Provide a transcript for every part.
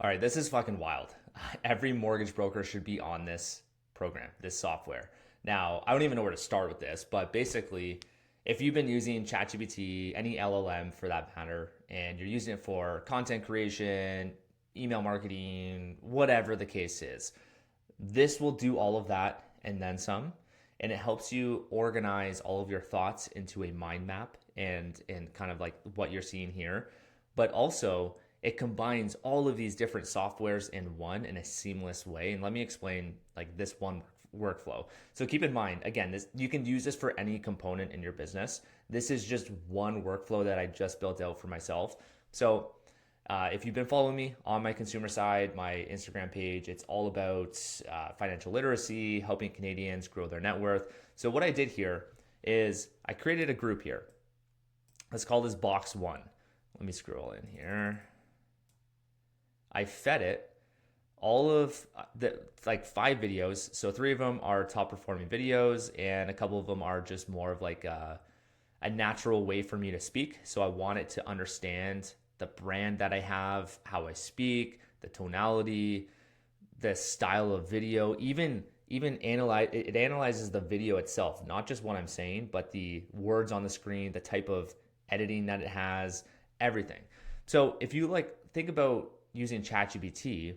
All right, this is fucking wild. Every mortgage broker should be on this program, this software. Now, I don't even know where to start with this, but basically, if you've been using ChatGPT, any LLM for that matter, and you're using it for content creation, email marketing, whatever the case is, this will do all of that and then some. And it helps you organize all of your thoughts into a mind map and kind of like what you're seeing here. But also, it combines all of these different softwares in one in a seamless way. And let me explain like this one workflow. So keep in mind, again, this you can use this for any component in your business. This is just one workflow that I just built out for myself. So if you've been following me on my consumer side, my Instagram page, it's all about financial literacy, helping Canadians grow their net worth. So, what I did here is I created a group here. Let's call this box one. Let me scroll in here. I fed it all of the like 5 videos. So, 3 of them are top performing videos, and a couple of them are just more of like a natural way for me to speak. So I want it to understand the brand that I have, how I speak, the tonality, the style of video, even analyze it analyzes the video itself, not just what I'm saying, but the words on the screen, the type of editing that it has, everything. So if you like think about using ChatGPT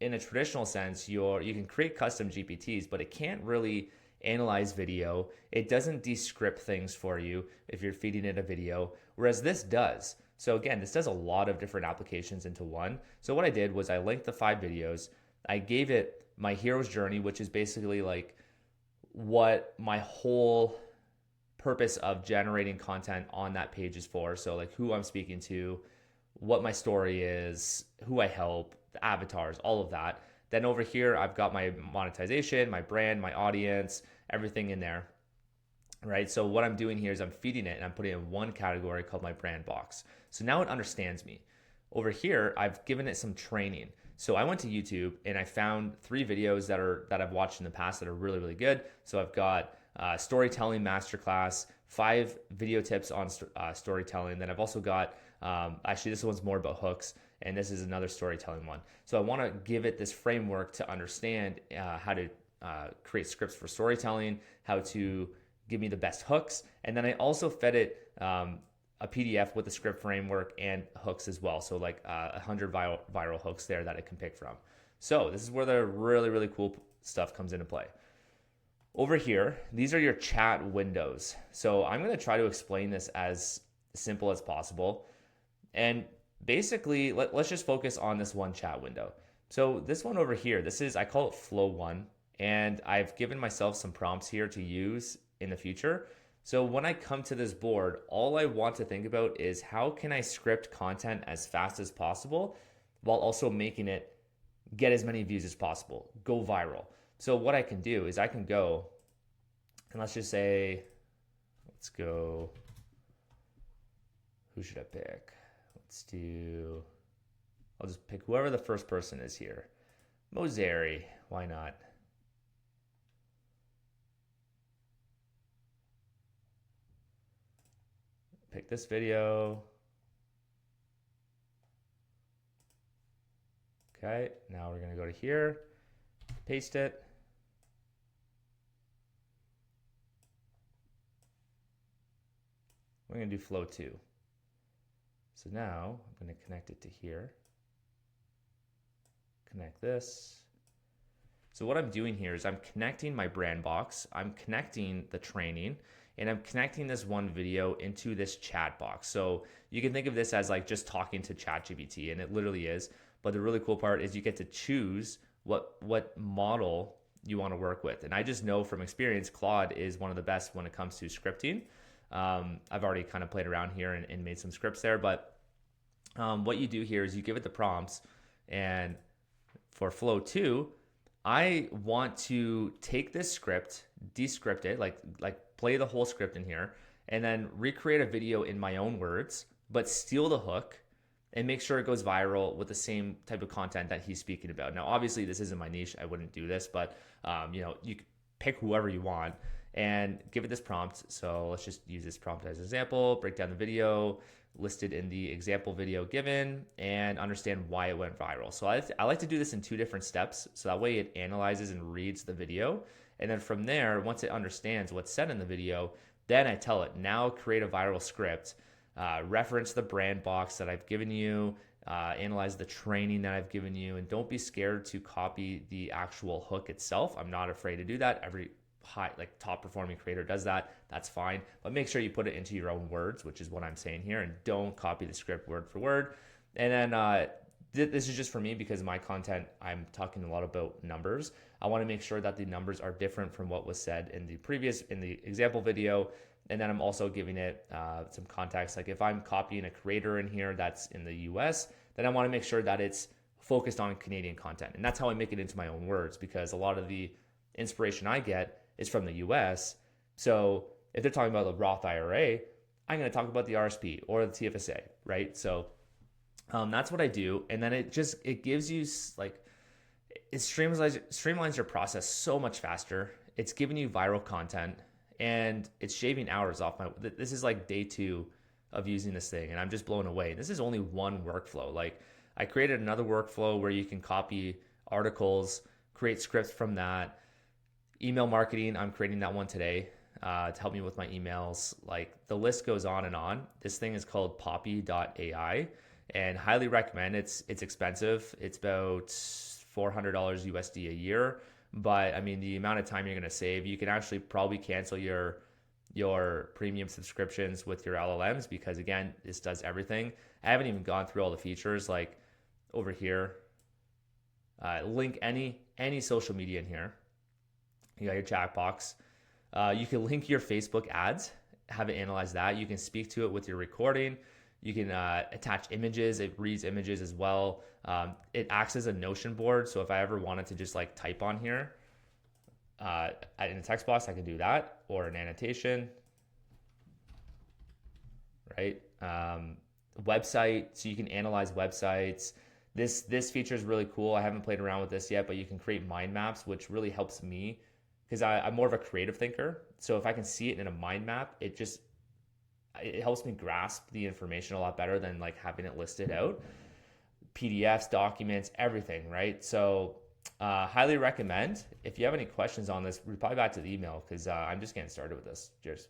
in a traditional sense, you can create custom GPTs, but it can't really analyze video. It doesn't descript things for you if you're feeding it a video, whereas this does. So again, this does a lot of different applications into one. So what I did was I linked the 5 videos. I gave it my hero's journey, which is basically like what my whole purpose of generating content on that page is for. So like who I'm speaking to, what my story is, who I help, the avatars, all of that. Then over here, I've got my monetization, my brand, my audience, everything in there, right? So what I'm doing here is I'm feeding it and I'm putting it in one category called my brand box. So now it understands me. Over here, I've given it some training. So I went to YouTube and I found 3 videos that I've watched in the past that are really, really good. So I've got storytelling masterclass, 5 video tips on storytelling. Then I've also got actually this one's more about hooks, and this is another storytelling one. So I want to give it this framework to understand how to create scripts for storytelling, how to give me the best hooks, and then I also fed it a PDF with the script framework and hooks as well. So like 100 viral hooks there that it can pick from. So this is where the really, really cool stuff comes into play. Over here, these are your chat windows. So I'm going to try to explain this as simple as possible. And basically, let's just focus on this one chat window. So this one over here, I call it Flow 1. And I've given myself some prompts here to use in the future. So when I come to this board, all I want to think about is how can I script content as fast as possible while also making it get as many views as possible, go viral. So what I can do is I can go and let's just say, let's go, who should I pick? I'll just pick whoever the first person is here. Mozeri, why not? Pick this video. Okay, now we're gonna go to here, paste it. We're gonna do flow 2. So now I'm going to connect it to here. Connect this. So what I'm doing here is I'm connecting my brand box, I'm connecting the training, and I'm connecting this one video into this chat box. So you can think of this as like just talking to ChatGPT, and it literally is. But the really cool part is you get to choose what model you want to work with. And I just know from experience, Claude is one of the best when it comes to scripting. I've already kind of played around here and made some scripts there, but what you do here is you give it the prompts, and for Flow 2, I want to take this script, descript it, like play the whole script in here, and then recreate a video in my own words, but steal the hook and make sure it goes viral with the same type of content that he's speaking about. Now, obviously, this isn't my niche. I wouldn't do this, but you pick whoever you want and give it this prompt. So let's just use this prompt as an example, break down the video, listed in the example video given and understand why it went viral. So I like to do this in 2 different steps. So that way it analyzes and reads the video. And then from there, once it understands what's said in the video, then I tell it, now create a viral script, reference the brand box that I've given you, analyze the training that I've given you, and don't be scared to copy the actual hook itself. I'm not afraid to do that. Every top performing creator does that. That's fine, but make sure you put it into your own words, which is what I'm saying here, and don't copy the script word for word. And then this is just for me because my content, I'm talking a lot about numbers. I want to make sure that the numbers are different from what was said in the example video. And then I'm also giving it some context. Like if I'm copying a creator in here that's in the US, then I want to make sure that it's focused on Canadian content. And that's how I make it into my own words, because a lot of the inspiration I get is from the US. So if they're talking about the Roth IRA, I'm going to talk about the RSP or the TFSA, right? So that's what I do. And then it gives you it streamlines your process so much faster. It's giving you viral content, and it's shaving hours off this is like day 2 of using this thing, and I'm just blown away. This is only one workflow. Like I created another workflow where you can copy articles, create scripts from that. Email marketing, I'm creating that one today to help me with my emails. Like the list goes on and on. This thing is called Poppy.ai, and highly recommend. It's expensive. It's about $400 USD a year. But I mean, the amount of time you're going to save, you can actually probably cancel your premium subscriptions with your LLMs, because again, this does everything. I haven't even gone through all the features. Like over here, link any social media in here. You got your chat box. You can link your Facebook ads, have it analyze that. You can speak to it with your recording. You can attach images. It reads images as well. It acts as a Notion board. So if I ever wanted to just like type on here in a text box, I can do that, or an annotation, right? Website, so you can analyze websites. This feature is really cool. I haven't played around with this yet, but you can create mind maps, which really helps me because I'm more of a creative thinker. So if I can see it in a mind map, it helps me grasp the information a lot better than like having it listed out. PDFs, documents, everything, right? So highly recommend. If you have any questions on this, reply back to the email, because I'm just getting started with this. Cheers.